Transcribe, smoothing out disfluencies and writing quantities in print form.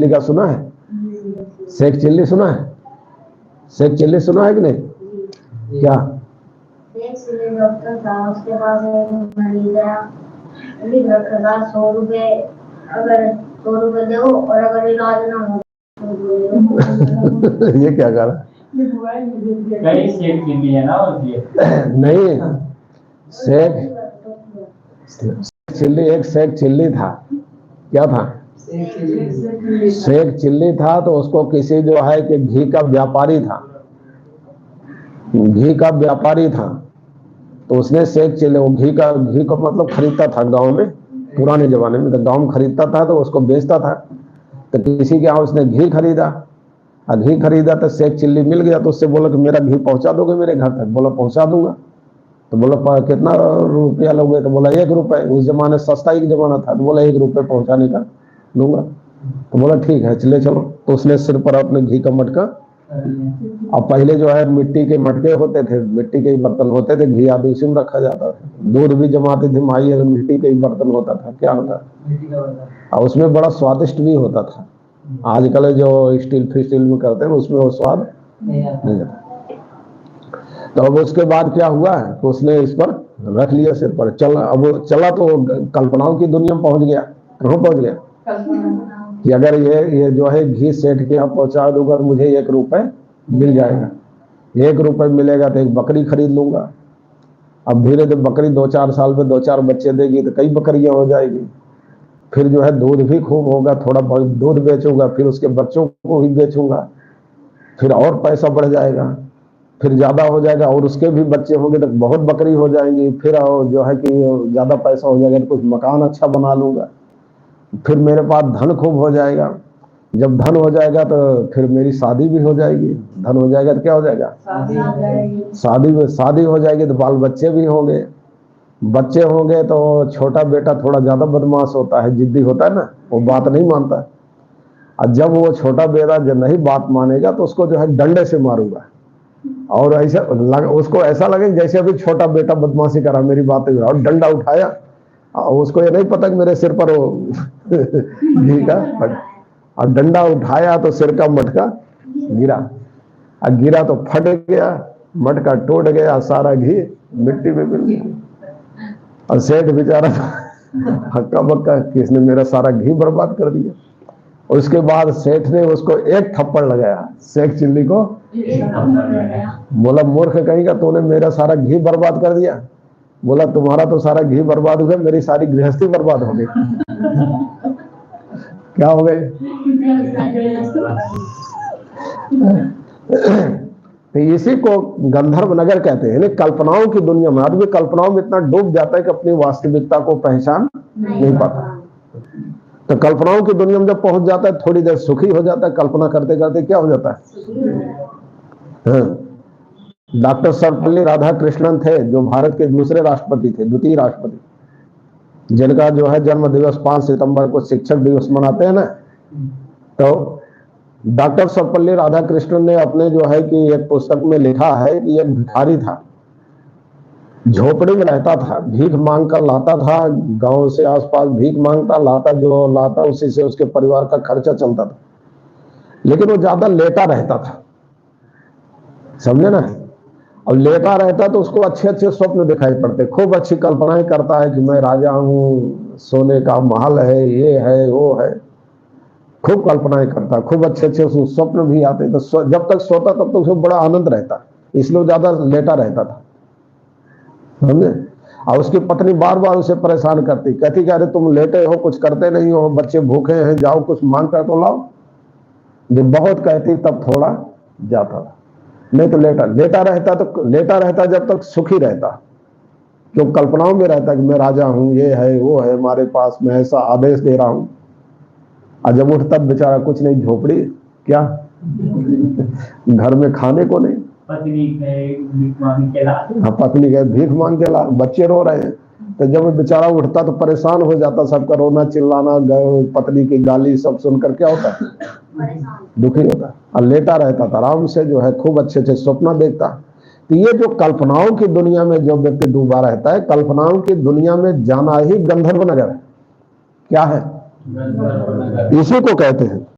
Chilli का सुना है? शेख चिल्ली सुना है? शेख चिल्ली सुना है कि नहीं? क्या? शेख चिल्ली डॉक्टर था, उसके पास एक मरीज आया, लिख रखा था 100 रुपए, अगर 100 रुपए दो और अगर इलाज ना हो ये क्या कर रहा? कई शेख चिल्ली है ना, और ये नहीं, शेख चिल्ली, एक शेख चिल्ली था। क्या था? शेख चिल्ली था। तो उसको किसी जो है कि घी का व्यापारी था, घी का व्यापारी था। तो उसने शेख चिल्ली, वो घी को मतलब खरीदता था गांव में, पुराने जमाने में। तो गांव में खरीदता था तो उसको बेचता था। तो किसी के यहाँ उसने घी खरीदा, और घी खरीदा तो शेख चिल्ली मिल गया। तो उससे बोला कि मेरा घी पहुंचा दोगे मेरे घर तक? बोला पहुंचा दूंगा। तो बोला कितना रुपया लोगे? तो बोला 1 रुपए। उस जमाने सस्ता ही जमाना था। तो बोला 1 रुपए पहुंचाने का दूंगा। तो बोला ठीक है, चले चलो। तो उसने सिर पर अपने घी का मटका, अब पहले जो है मिट्टी के मटके होते थे, मिट्टी के बर्तन होते थे, घी आदि उसी में रखा जाता था। दूध भी जमाते थे माई, मिट्टी के बर्तन होता था। क्या होता? और उसमें बड़ा स्वादिष्ट भी होता था। आजकल जो स्टील में करते हैं उसमें वो स्वाद नहीं आता। तो अब उसके बाद क्या हुआ है, तो उसने इस पर रख लिया सिर पर। अब चला तो कल्पनाओं की दुनिया में पहुंच गया। कहाँ पहुंच गया? कि अगर ये जो है घी सेठ के यहाँ पहुंचा दूंगा तो मुझे 1 रुपए मिल जाएगा। 1 रुपए मिलेगा तो एक बकरी खरीद लूंगा। अब धीरे धीरे बकरी 2-4 साल में 2-4 बच्चे देगी तो कई बकरियां हो जाएगी। फिर जो है दूध भी खूब होगा, थोड़ा बहुत दूध बेचूंगा, फिर उसके बच्चों को भी बेचूंगा, फिर और पैसा बढ़ जाएगा, फिर ज्यादा हो जाएगा, और उसके भी बच्चे होंगे तो बहुत बकरी हो जाएंगी। फिर जो है कि ज्यादा पैसा हो जाएगा तो कुछ मकान अच्छा बना लूंगा, फिर मेरे पास धन खूब हो जाएगा। जब धन हो जाएगा तो फिर मेरी शादी भी हो जाएगी। धन हो जाएगा तो क्या हो जाएगा? शादी हो जाएगी तो बाल बच्चे भी होंगे। बच्चे होंगे तो छोटा बेटा थोड़ा ज्यादा बदमाश होता है, जिद्दी होता है ना, वो बात नहीं मानता। और जब वो छोटा बेटा जब नहीं बात मानेगा तो उसको जो है डंडे से मारूंगा, और ऐसा उसको ऐसा लगे जैसे अभी छोटा बेटा बदमाशी करा, मेरी बातें, और डंडा उठाया। उसको ये नहीं पता कि मेरे सिर पर वो घी का, और डंडा उठाया तो सिर का मटका गिरा, और गिरा तो फट गया, मटका टूट गया, सारा घी मिट्टी में मिल गया। और सेठ बेचारा हक्का बक्का, किसने मेरा सारा घी बर्बाद कर दिया। उसके बाद सेठ ने उसको 1 थप्पड़ लगाया, शेख चिल्ली को। बोला मूर्ख कहीं का, तूने मेरा सारा घी बर्बाद कर दिया। बोला तुम्हारा तो सारा घी बर्बाद हो गया, मेरी सारी गृहस्थी बर्बाद हो गई। क्या हो गई? तो इसी को गंधर्व नगर कहते हैं। कल्पनाओं की दुनिया में आदमी कल्पनाओं में इतना डूब जाता है कि अपनी वास्तविकता को पहचान नहीं पाता। तो कल्पनाओं की दुनिया में जब पहुंच जाता है थोड़ी देर सुखी हो जाता है। कल्पना करते करते क्या हो जाता है? डॉक्टर सर्वपल्ली राधाकृष्णन थे, जो भारत के दूसरे राष्ट्रपति थे, द्वितीय राष्ट्रपति, जिनका जो है जन्म दिवस 5 सितंबर को शिक्षक दिवस मनाते हैं ना। तो डॉक्टर सर्वपल्ली राधाकृष्णन ने अपने जो है कि एक पुस्तक में लिखा है कि एक भिखारी था, झोपड़ी में रहता था, भीख मांग कर लाता था, गांव से आसपास भीख मांगता, लाता, जो लाता उसी से उसके परिवार का खर्चा चलता था। लेकिन वो ज्यादा लेटा रहता था, समझे ना। और लेटा रहता तो उसको अच्छे अच्छे स्वप्न दिखाई पड़ते, खूब अच्छी कल्पनाएं करता है कि मैं राजा हूँ, सोने का महल है, ये है वो है, खूब कल्पनाएं करता, खूब अच्छे अच्छे स्वप्न भी आते। तो जब तक सोता तब तक उसको बड़ा आनंद रहता, इसलिए ज्यादा लेटा रहता था, समझे। और उसकी पत्नी बार बार उसे परेशान करती, कहती कि अरे तुम लेटे हो, कुछ करते नहीं हो, बच्चे भूखे हैं, जाओ कुछ मांग कर तो लाओ। जब बहुत कहती तब थोड़ा जाता था, नहीं तो लेटा रहता जब तक सुखी रहता, क्यों कल्पनाओं में रहता कि मैं राजा हूं, ये है वो है, हमारे पास मैं ऐसा आदेश दे रहा हूं। और जब उठता बेचारा कुछ नहीं, झोपड़ी क्या घर में खाने को नहीं, पत्नी भीख मांग के ला, हाँ पत्नी के भीख मांग के ला, बच्चे रो रहे हैं। तो जब बेचारा उठता तो परेशान हो जाता, सबका रोना चिल्लाना, पत्नी की गाली सब सुनकर क्या होता है, दुखी होता। और लेटा रहता था आराम से, जो है खूब अच्छे अच्छे स्वप्न देखता। तो ये जो कल्पनाओं की दुनिया में जो व्यक्ति डूबा रहता है, कल्पनाओं की दुनिया में जाना ही गंधर्व नगर है। क्या है? इसी को कहते हैं